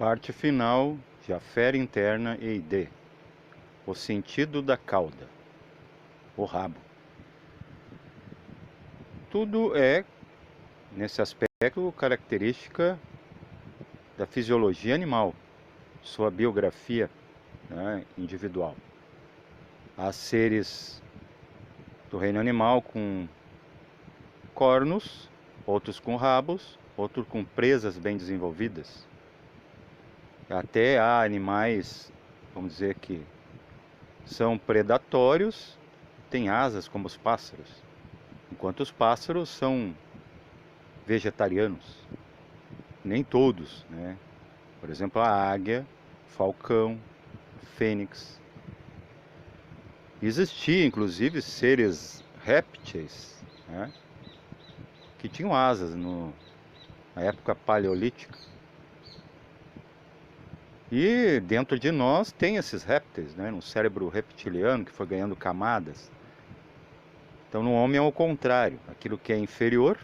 Parte final de afera interna e ID. O sentido da cauda. O rabo. Tudo é, nesse aspecto, característica da fisiologia animal, sua biografia, né, individual. Há seres do reino animal com cornos, outros com rabos, outros com presas bem desenvolvidas. Até há animais, vamos dizer que são predatórios, têm asas como os pássaros, enquanto os pássaros são vegetarianos. Nem todos, né? Por exemplo, a águia, falcão, fênix. Existia, inclusive, seres répteis, né, que tinham asas na época paleolítica. E dentro de nós tem esses répteis, né, no cérebro reptiliano que foi ganhando camadas. Então no homem é o contrário, aquilo que é inferior,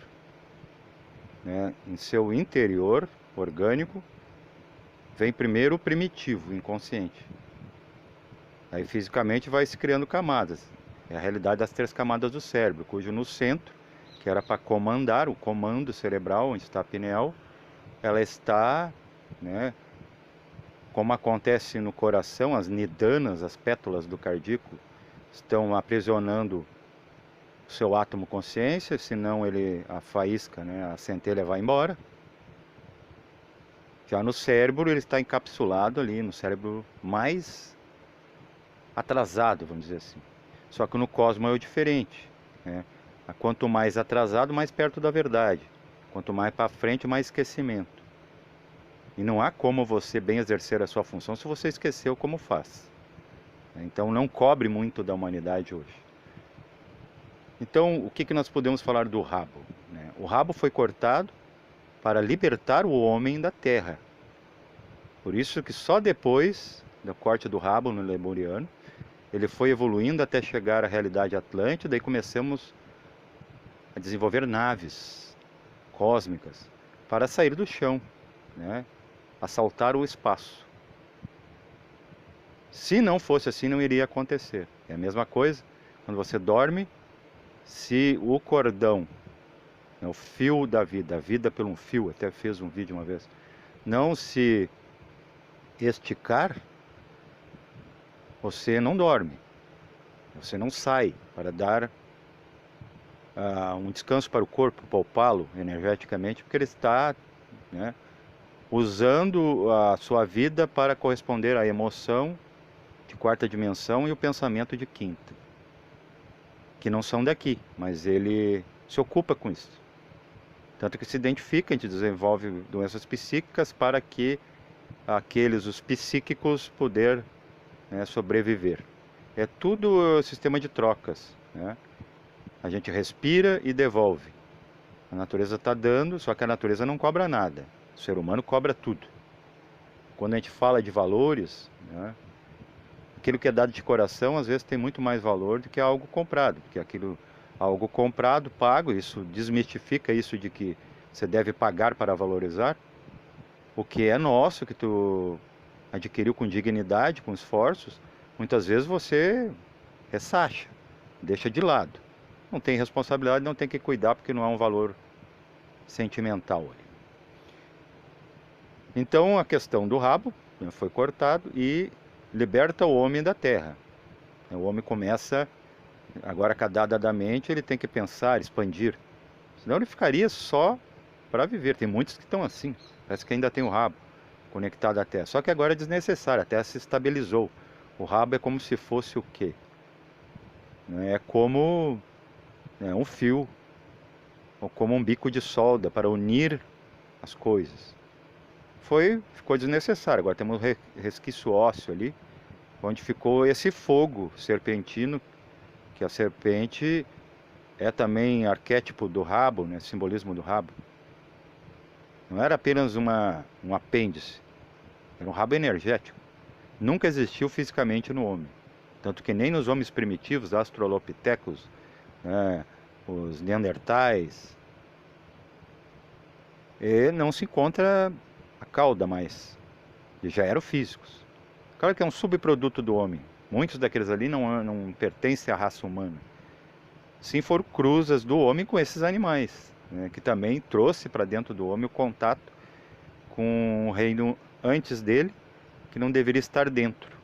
né, em seu interior orgânico, vem primeiro o primitivo, o inconsciente. Aí fisicamente vai se criando camadas. É a realidade das 3 camadas do cérebro, cujo no centro, que era para comandar, o comando cerebral, onde está a pineal, ela está, né, como acontece no coração, as nidanas, as pétalas do cardíaco, estão aprisionando o seu átomo consciência, senão a faísca, né, a centelha vai embora. Já no cérebro ele está encapsulado ali, no cérebro mais atrasado, vamos dizer assim. Só que no cosmos é o diferente, né? Quanto mais atrasado, mais perto da verdade. Quanto mais para frente, mais esquecimento. E não há como você bem exercer a sua função se você esqueceu como faz. Então não cobre muito da humanidade hoje. Então o que nós podemos falar do rabo, né? O rabo foi cortado para libertar o homem da terra. Por isso que só depois do corte do rabo no lemuriano, ele foi evoluindo até chegar à realidade atlântida e começamos a desenvolver naves cósmicas para sair do chão, né? Assaltar o espaço. Se não fosse assim, não iria acontecer. É a mesma coisa quando você dorme, se o cordão, né, o fio da vida, a vida por um fio, até fiz um vídeo uma vez, não se esticar, você não dorme, você não sai para dar um descanso para o corpo, poupá-lo energeticamente, porque ele está, né, usando a sua vida para corresponder à emoção de 4ª dimensão e o pensamento de 5ª, que não são daqui, mas ele se ocupa com isso. Tanto que se identifica, a gente desenvolve doenças psíquicas para que os psíquicos poder, né, sobreviver. É tudo sistema de trocas, né? A gente respira e devolve. A natureza está dando, só que a natureza não cobra nada. O ser humano cobra tudo. Quando a gente fala de valores, né, aquilo que é dado de coração, às vezes tem muito mais valor do que algo comprado. Porque algo comprado, pago, isso desmistifica isso de que você deve pagar para valorizar. O que é nosso, que tu adquiriu com dignidade, com esforços, muitas vezes você ressacha, deixa de lado. Não tem responsabilidade, não tem que cuidar, porque não há um valor sentimental ali. Então a questão do rabo, né, foi cortado e liberta o homem da terra. O homem começa, agora cadadamente, ele tem que pensar, expandir. Senão ele ficaria só para viver. Tem muitos que estão assim, parece que ainda tem o rabo conectado à terra. Só que agora é desnecessário, a terra se estabilizou. O rabo é como se fosse o quê? É como, né, um fio, ou como um bico de solda para unir as coisas. Ficou desnecessário. Agora temos resquício ósseo ali, onde ficou esse fogo serpentino, que a serpente é também arquétipo do rabo, né, simbolismo do rabo. Não era apenas um apêndice, era um rabo energético. Nunca existiu fisicamente no homem. Tanto que nem nos homens primitivos, australopithecus, né, os neandertais, e não se encontra a cauda mais. e já eram físicos. Claro que é um subproduto do homem. Muitos daqueles ali não pertencem à raça humana. Sim, foram cruzas do homem com esses animais, né, que também trouxe para dentro do homem o contato com o reino antes dele, que não deveria estar dentro.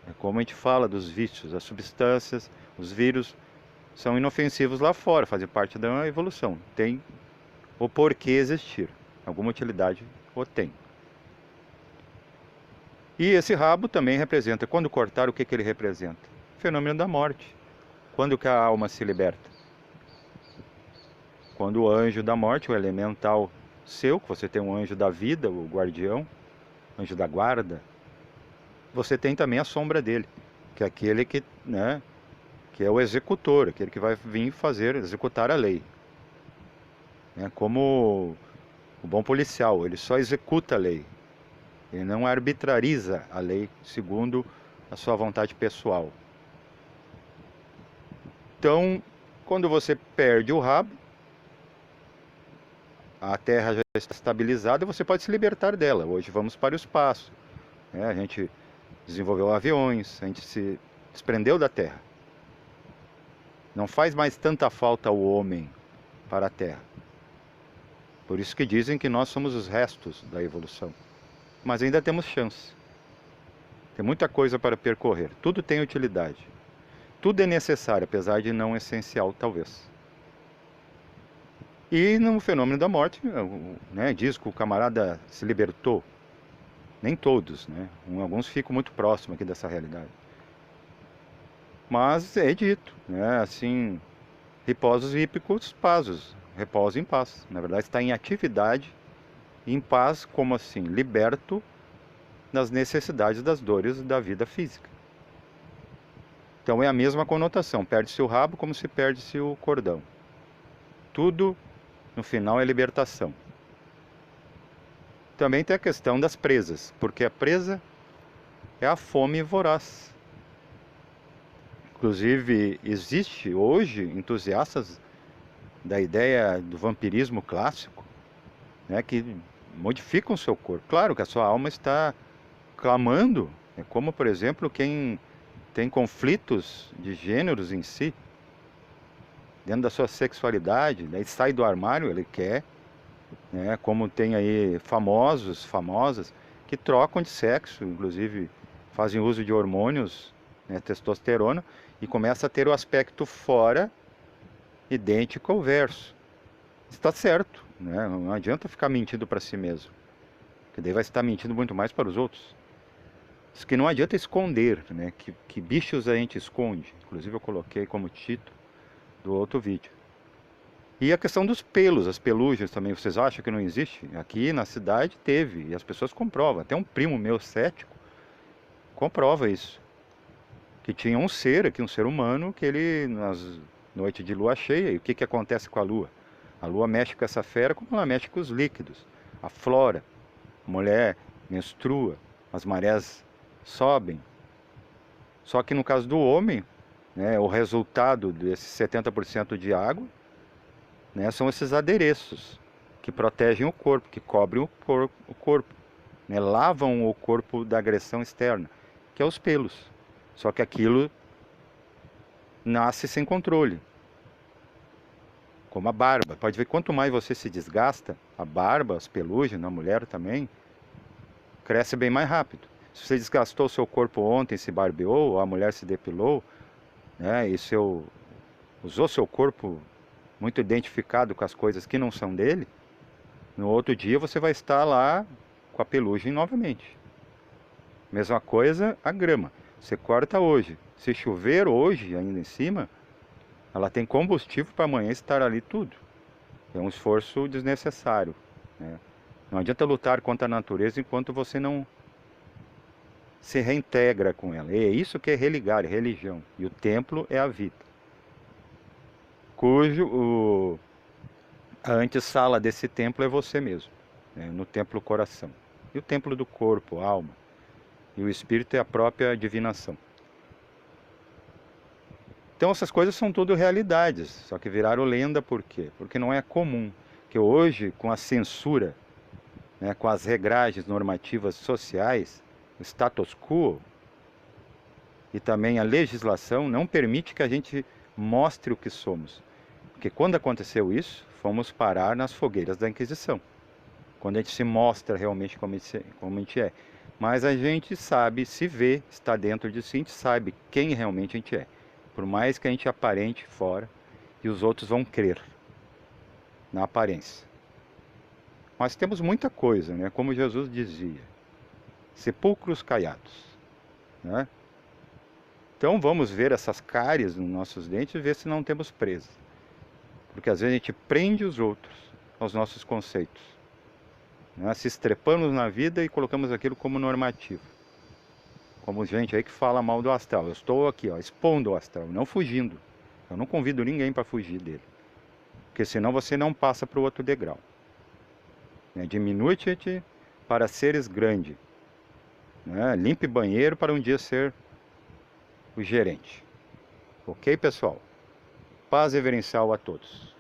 É como a gente fala dos vícios, as substâncias, os vírus são inofensivos lá fora, fazem parte da evolução. Tem o porquê existir. Alguma utilidade o tem. E esse rabo também representa, quando cortar, o que ele representa? O fenômeno da morte. Quando que a alma se liberta? Quando o anjo da morte, o elemental seu, que você tem um anjo da vida, o guardião, anjo da guarda, você tem também a sombra dele, que é aquele que, né, que é o executor, aquele que vai vir executar a lei. Como o bom policial, ele só executa a lei. Ele não arbitrariza a lei segundo a sua vontade pessoal. Então, quando você perde o rabo, a Terra já está estabilizada e você pode se libertar dela. Hoje vamos para o espaço. A gente desenvolveu aviões, a gente se desprendeu da Terra. Não faz mais tanta falta ao homem para a Terra. Por isso que dizem que nós somos os restos da evolução. Mas ainda temos chance. Tem muita coisa para percorrer. Tudo tem utilidade. Tudo é necessário, apesar de não essencial, talvez. E no fenômeno da morte, né, diz que o camarada se libertou. Nem todos, né? Alguns ficam muito próximos aqui dessa realidade. Mas é dito, né, assim, repousos hípicos, pazos. Repouso em paz. Na verdade, está em atividade, em paz, como assim? Liberto das necessidades das dores da vida física. Então é a mesma conotação, perde-se o rabo como se perde-se o cordão. Tudo no final é libertação. Também tem a questão das presas, porque a presa é a fome voraz. Inclusive existe hoje entusiastas da ideia do vampirismo clássico, né, que modificam o seu corpo. Claro que a sua alma está clamando, como por exemplo quem tem conflitos de gêneros em si, dentro da sua sexualidade, daí sai do armário, ele quer, né? Como tem aí famosas, que trocam de sexo, inclusive fazem uso de hormônios, né, testosterona, e começa a ter o aspecto fora idêntico ao verso. Está certo, né? Não adianta ficar mentindo para si mesmo, que daí vai estar mentindo muito mais para os outros. Diz que não adianta esconder, né? Que bichos a gente esconde. Inclusive eu coloquei como título do outro vídeo. E a questão dos pelos, as pelugens também, vocês acham que não existe? Aqui na cidade teve, e as pessoas comprovam. Até um primo meu cético comprova isso. Que tinha um ser aqui, um ser humano, que ele, nas noites de lua cheia, e o que acontece com a lua? A lua mexe com essa fera como ela mexe com os líquidos. A flora, a mulher menstrua, as marés sobem. Só que no caso do homem, né, o resultado desses 70% de água, né, são esses adereços que protegem o corpo, que cobrem o corpo, né, lavam o corpo da agressão externa, que é os pelos. Só que aquilo nasce sem controle. Como a barba. Pode ver, quanto mais você se desgasta, a barba, as pelugens, na mulher também, cresce bem mais rápido. Se você desgastou o seu corpo ontem, se barbeou, ou a mulher se depilou, né, e usou seu corpo muito identificado com as coisas que não são dele, no outro dia você vai estar lá com a pelugem novamente. Mesma coisa a grama. Você corta hoje. Se chover hoje ainda em cima, ela tem combustível para amanhã estar ali tudo. É um esforço desnecessário, né? Não adianta lutar contra a natureza enquanto você não se reintegra com ela. É isso que é religar, é religião. E o templo é a vida. A antessala desse templo é você mesmo, né? No templo coração. E o templo do corpo, alma. E o espírito é a própria divinação. Então essas coisas são tudo realidades, só que viraram lenda por quê? Porque não é comum. Que hoje, com a censura, né, com as regragens normativas sociais, o status quo e também a legislação não permite que a gente mostre o que somos. Porque quando aconteceu isso, fomos parar nas fogueiras da Inquisição. Quando a gente se mostra realmente como a gente é. Mas a gente sabe, se vê, está dentro de si, a gente sabe quem realmente a gente é. Por mais que a gente aparente fora, e os outros vão crer na aparência. Mas temos muita coisa, né? Como Jesus dizia, sepulcros caiados, né? Então vamos ver essas cáries nos nossos dentes e ver se não temos presa. Porque às vezes a gente prende os outros aos nossos conceitos, né? Se estrepamos na vida e colocamos aquilo como normativo. Como gente aí que fala mal do astral. Eu estou aqui, ó, expondo o astral, não fugindo. Eu não convido ninguém para fugir dele. Porque senão você não passa para o outro degrau. Diminui-te para seres grande. Né? Limpe banheiro para um dia ser o gerente. Ok, pessoal? Paz reverencial a todos.